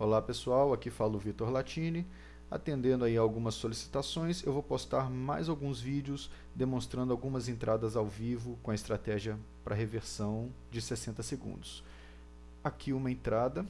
Olá pessoal, aqui fala o Vitor Latini. Atendendo aí algumas solicitações, eu vou postar mais alguns vídeos demonstrando algumas entradas ao vivo com a estratégia para reversão de 60 segundos. Aqui uma entrada.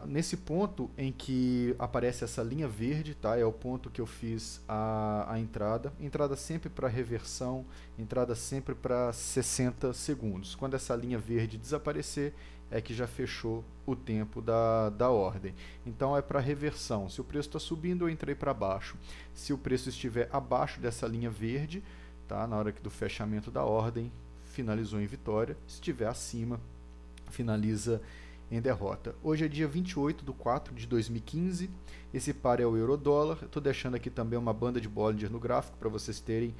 Nesse ponto em que aparece essa linha verde, tá? É o ponto que eu fiz a entrada. Entrada sempre para reversão, entrada sempre para 60 segundos. Quando essa linha verde desaparecer, é que já fechou o tempo da ordem. Então é para reversão. Se o preço está subindo, eu entrei para baixo. Se o preço estiver abaixo dessa linha verde, tá? Na hora do fechamento da ordem, finalizou em vitória. Se estiver acima, finaliza em derrota. Hoje é dia 28 de 4 de 2015, esse par é o euro-dólar. Estou deixando aqui também uma banda de Bollinger no gráfico para vocês terem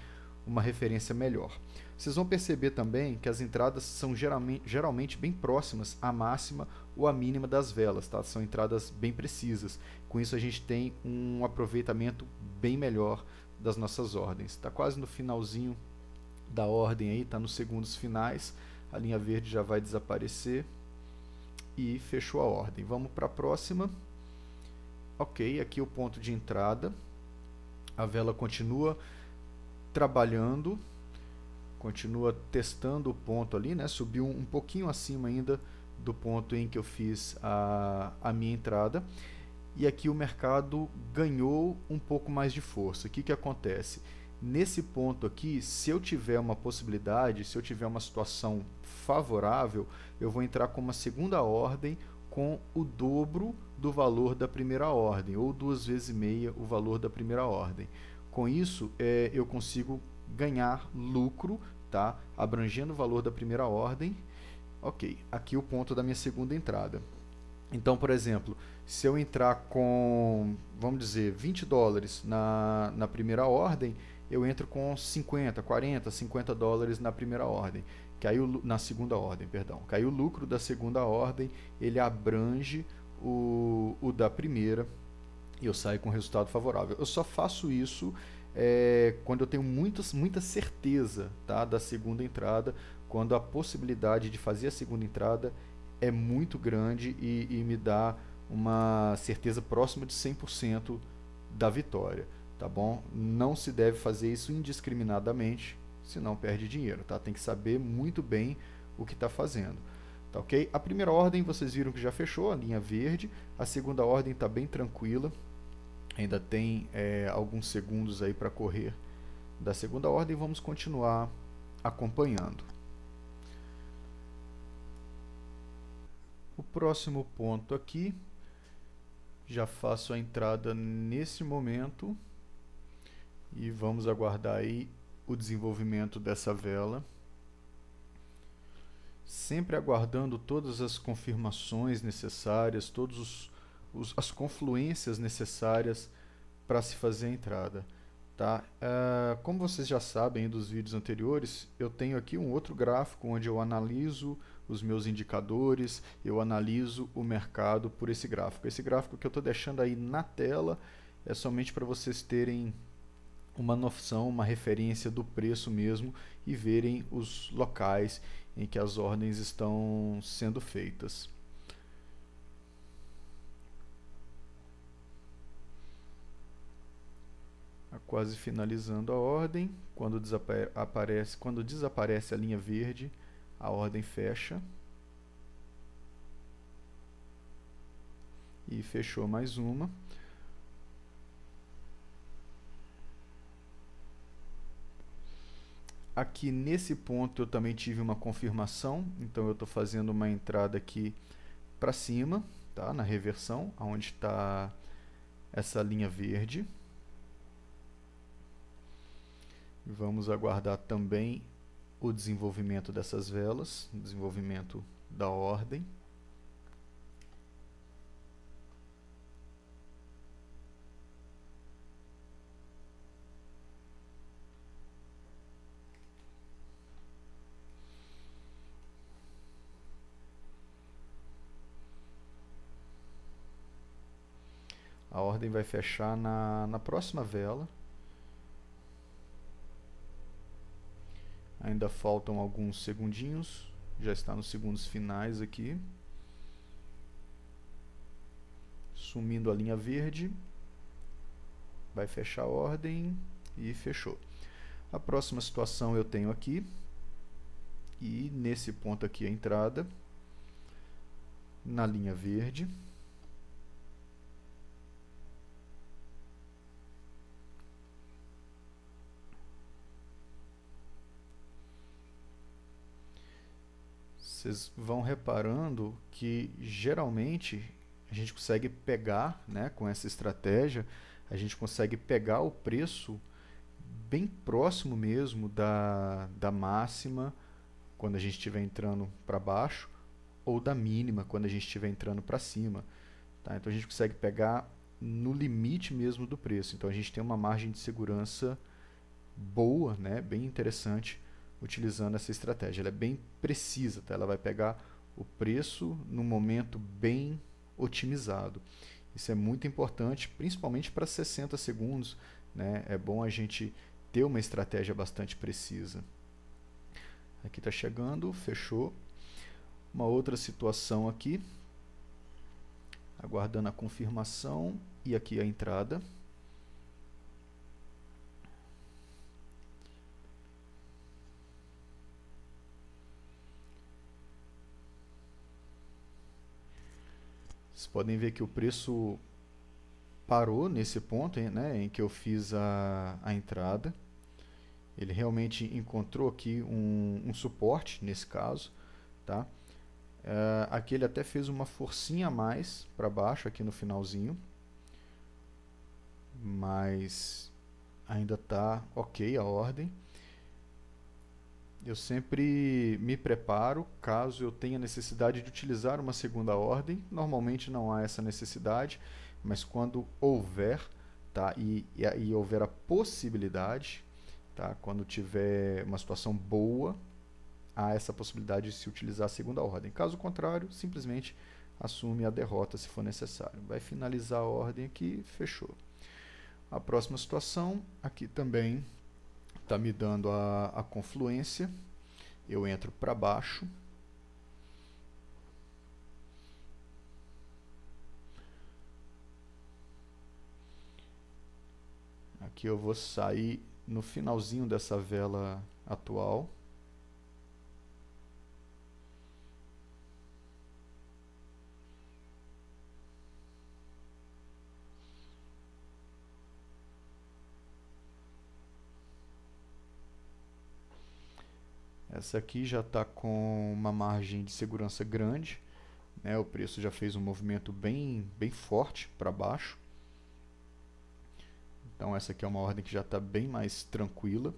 uma referência melhor. Vocês vão perceber também que as entradas são geralmente bem próximas à máxima ou à mínima das velas, tá? São entradas bem precisas. Com isso a gente tem um aproveitamento bem melhor das nossas ordens. Está quase no finalzinho da ordem aí, está nos segundos finais. A linha verde já vai desaparecer e fechou a ordem. Vamos para a próxima. Ok, aqui o ponto de entrada. A vela continua trabalhando, continua testando o ponto ali, né? Subiu um pouquinho acima ainda do ponto em que eu fiz a minha entrada. E aqui o mercado ganhou um pouco mais de força. O que acontece? Nesse ponto aqui, se eu tiver uma possibilidade, se eu tiver uma situação favorável, eu vou entrar com uma segunda ordem com o dobro do valor da primeira ordem, ou 2 vezes e meia o valor da primeira ordem. Com isso, eu consigo ganhar lucro, tá? Abrangendo o valor da primeira ordem. Ok, aqui o ponto da minha segunda entrada. Então, por exemplo, se eu entrar com, vamos dizer, 20 dólares na primeira ordem, eu entro com 50, 40, 50 dólares na primeira ordem. Caiu na segunda ordem, perdão. Caiu o lucro da segunda ordem, ele abrange o da primeira e eu saio com resultado favorável. Eu só faço isso quando eu tenho muita certeza, tá, da segunda entrada, quando a possibilidade de fazer a segunda entrada é muito grande e me dá uma certeza próxima de 100% da vitória, tá bom? Não se deve fazer isso indiscriminadamente, senão perde dinheiro, tá? Tem que saber muito bem o que está fazendo, tá ok? A primeira ordem vocês viram que já fechou, a linha verde. A segunda ordem está bem tranquila, ainda tem alguns segundos aí para correr da segunda ordem. Vamos continuar acompanhando. O próximo ponto aqui, já faço a entrada nesse momento e vamos aguardar aí o desenvolvimento dessa vela. Sempre aguardando todas as confirmações necessárias, todas as confluências necessárias para se fazer a entrada. Tá? Como vocês já sabem dos vídeos anteriores, eu tenho aqui um outro gráfico onde eu analiso os meus indicadores, eu analiso o mercado por esse gráfico. Esse gráfico que eu estou deixando aí na tela é somente para vocês terem uma noção, uma referência do preço mesmo e verem os locais em que as ordens estão sendo feitas. Quase finalizando a ordem. Quando desaparece a linha verde, a ordem fecha. E fechou mais uma. Aqui nesse ponto eu também tive uma confirmação, então eu estou fazendo uma entrada aqui para cima, tá? Na reversão, onde está essa linha verde. Vamos aguardar também o desenvolvimento dessas velas, o desenvolvimento da ordem. A ordem vai fechar na próxima vela. Ainda faltam alguns segundinhos, já está nos segundos finais aqui. sumindo a linha verde, vai fechar a ordem e fechou. A próxima situação eu tenho aqui, e nesse ponto aqui a entrada, na linha verde. Vocês vão reparando que geralmente a gente consegue pegar, né, com essa estratégia, a gente consegue pegar o preço bem próximo mesmo da máxima quando a gente estiver entrando para baixo, ou da mínima quando a gente estiver entrando para cima. Tá? Então a gente consegue pegar no limite mesmo do preço. Então a gente tem uma margem de segurança boa, né, bem interessante, utilizando essa estratégia. Ela é bem precisa, tá? Ela vai pegar o preço no momento bem otimizado. Isso é muito importante, principalmente para 60 segundos, né? É bom a gente ter uma estratégia bastante precisa. Aqui está chegando, fechou. Uma outra situação aqui, aguardando a confirmação, e aqui a entrada. Vocês podem ver que o preço parou nesse ponto, né, em que eu fiz a entrada. Ele realmente encontrou aqui um suporte nesse caso, tá? Aqui ele até fez uma forcinha a mais para baixo aqui no finalzinho, mas ainda está ok a ordem. Eu sempre me preparo caso eu tenha necessidade de utilizar uma segunda ordem. Normalmente não há essa necessidade, mas quando houver, tá, e houver a possibilidade, tá, quando tiver uma situação boa, há essa possibilidade de se utilizar a segunda ordem. Caso contrário, simplesmente assume a derrota se for necessário. Vai finalizar a ordem aqui, fechou. A próxima situação, aqui também está me dando a confluência. Eu entro para baixo. Aqui eu vou sair no finalzinho dessa vela atual. Essa aqui já está com uma margem de segurança grande, né? O preço já fez um movimento bem forte para baixo. Então essa aqui é uma ordem que já está bem mais tranquila.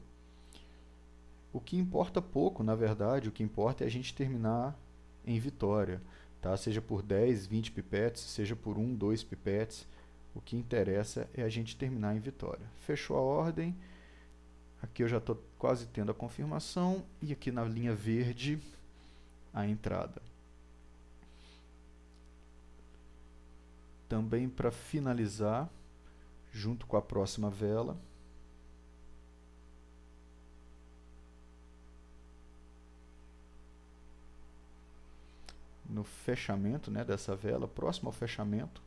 O que importa pouco, na verdade, o que importa é a gente terminar em vitória, tá? Seja por 10, 20 pipetes, seja por 1, 2 pipetes. O que interessa é a gente terminar em vitória. Fechou a ordem. Aqui eu já estou quase tendo a confirmação, e aqui na linha verde a entrada. Também para finalizar, junto com a próxima vela, no fechamento, né, dessa vela, próximo ao fechamento,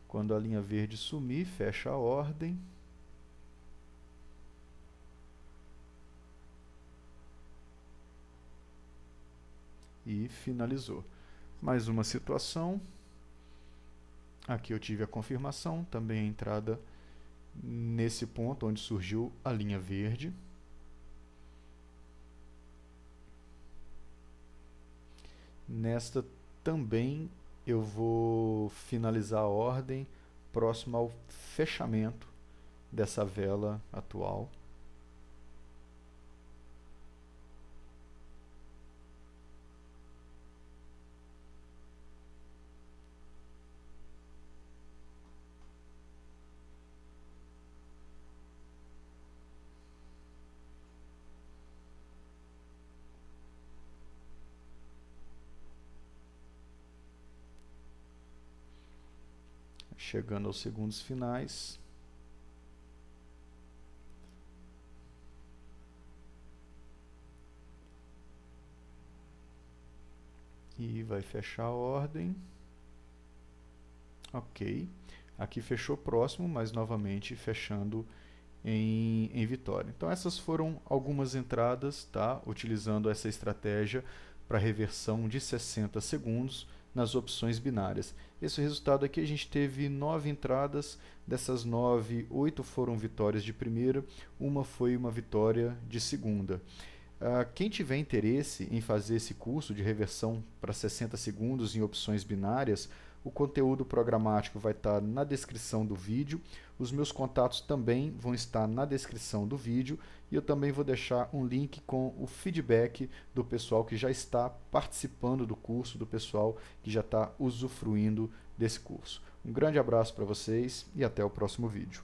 quando a linha verde sumir, fecha a ordem. E finalizou. Mais uma situação. Aqui eu tive a confirmação, também a entrada nesse ponto onde surgiu a linha verde. Nesta também eu vou finalizar a ordem próximo ao fechamento dessa vela atual. chegando aos segundos finais. E vai fechar a ordem. Ok. Aqui fechou próximo, mas novamente fechando em vitória. Então essas foram algumas entradas, tá? Utilizando essa estratégia para reversão de 60 segundos nas opções binárias. Esse resultado aqui a gente teve 9 entradas, dessas 9, 8 foram vitórias de primeira, uma foi uma vitória de segunda. Quem tiver interesse em fazer esse curso de reversão para 60 segundos em opções binárias, o conteúdo programático vai estar na descrição do vídeo, os meus contatos também vão estar na descrição do vídeo e eu também vou deixar um link com o feedback do pessoal que já está participando do curso, do pessoal que já está usufruindo desse curso. Um grande abraço para vocês e até o próximo vídeo.